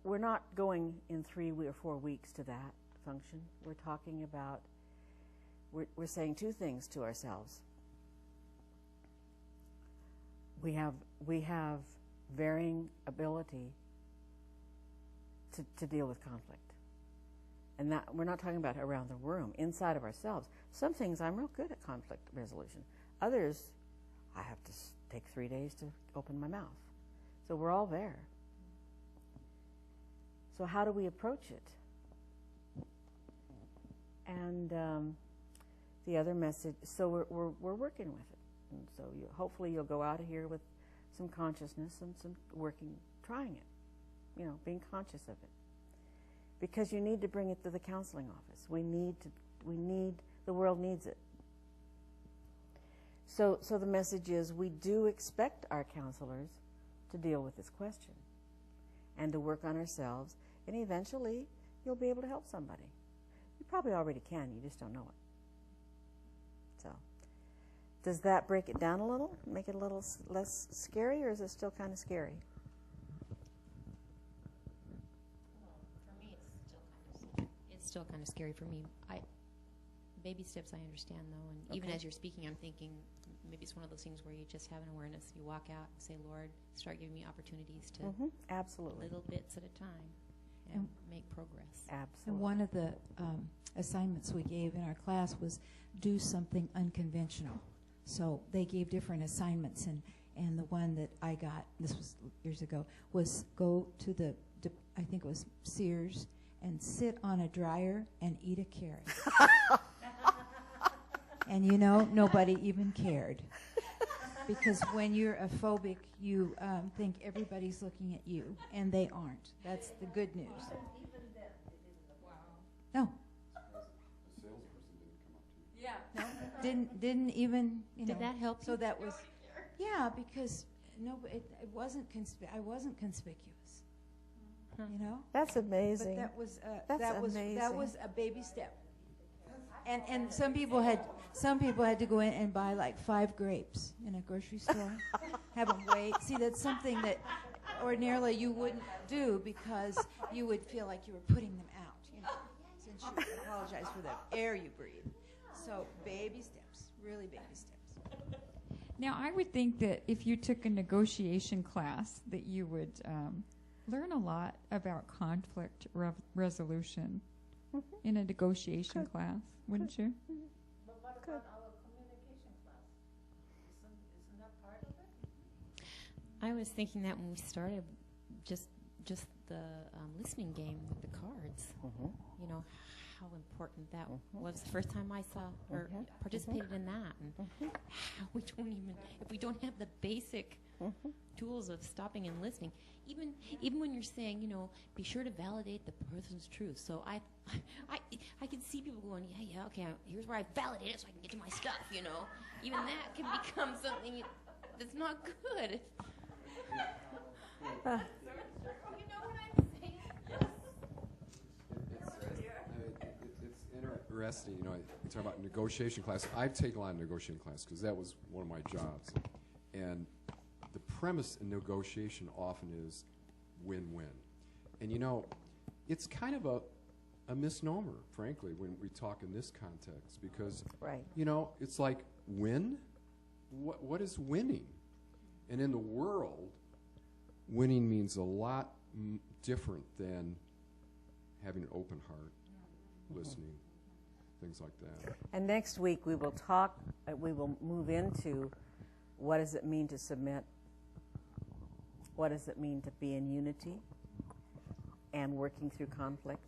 we're not going in 3 or 4 weeks to that function. We're talking about, we're saying two things to ourselves. We have varying ability to deal with conflict. And that we're not talking about around the room, inside of ourselves. Some things I'm real good at conflict resolution. Others, I have to take 3 days to open my mouth. So we're all there. So how do we approach it? And the other message, so we're working with it. And so hopefully you'll go out of here with some consciousness and some trying it, being conscious of it. Because you need to bring it to the counseling office. The world needs it. So the message is, we do expect our counselors to deal with this question and to work on ourselves, and eventually you'll be able to help somebody. You probably already can, you just don't know it. So, does that break it down a little, make it a little less scary, or is it still kind of scary? For me, it's still kind of scary for me. Baby steps I understand, though, and even as you're speaking, I'm thinking maybe it's one of those things where you just have an awareness. You walk out and say, Lord, start giving me opportunities to absolutely, little bits at a time, and make progress. Absolutely. And one of the assignments we gave in our class was do something unconventional. So they gave different assignments, and the one that I got, this was years ago, was go to I think it was Sears, and sit on a dryer and eat a carrot. And nobody even cared. Because when you're a phobic, you think everybody's looking at you, and they aren't. That's the good news. Even then, it didn't. Wow. No. The salesperson didn't come up to you. Yeah. No. Didn't even. Did that help? So that was. Yeah, because it wasn't. I wasn't conspicuous. That's amazing. But that was amazing. That was a baby step. And some people had to go in and buy like 5 grapes in a grocery store, have them wait. See, that's something that ordinarily you wouldn't do, because you would feel like you were putting them out, since you apologize for the air you breathe. So baby steps, really baby steps. Now, I would think that if you took a negotiation class, that you would learn a lot about conflict resolution in a negotiation class, wouldn't you? But what about our communication class? Isn't that part of it? I was thinking that when we started, just the listening game with the cards. How important that was the first time I saw or participated in that, and how we don't even, if we don't have the basic tools of stopping and listening, even when you're saying, be sure to validate the person's truth. So I can see people going, yeah, okay, here's where I validate it so I can get to my stuff. Even that can become something that's not good. You know what I'm saying? It's interesting, you talk about negotiation class. I've taken a lot of negotiation class because that was one of my jobs. And the premise in negotiation often is win-win. And it's kind of a misnomer, frankly, when we talk in this context, because it's like win? What is winning? And in the world, winning means a lot different than having an open heart, listening, things like that. And next week we will move into what does it mean to submit, what does it mean to be in unity and working through conflict.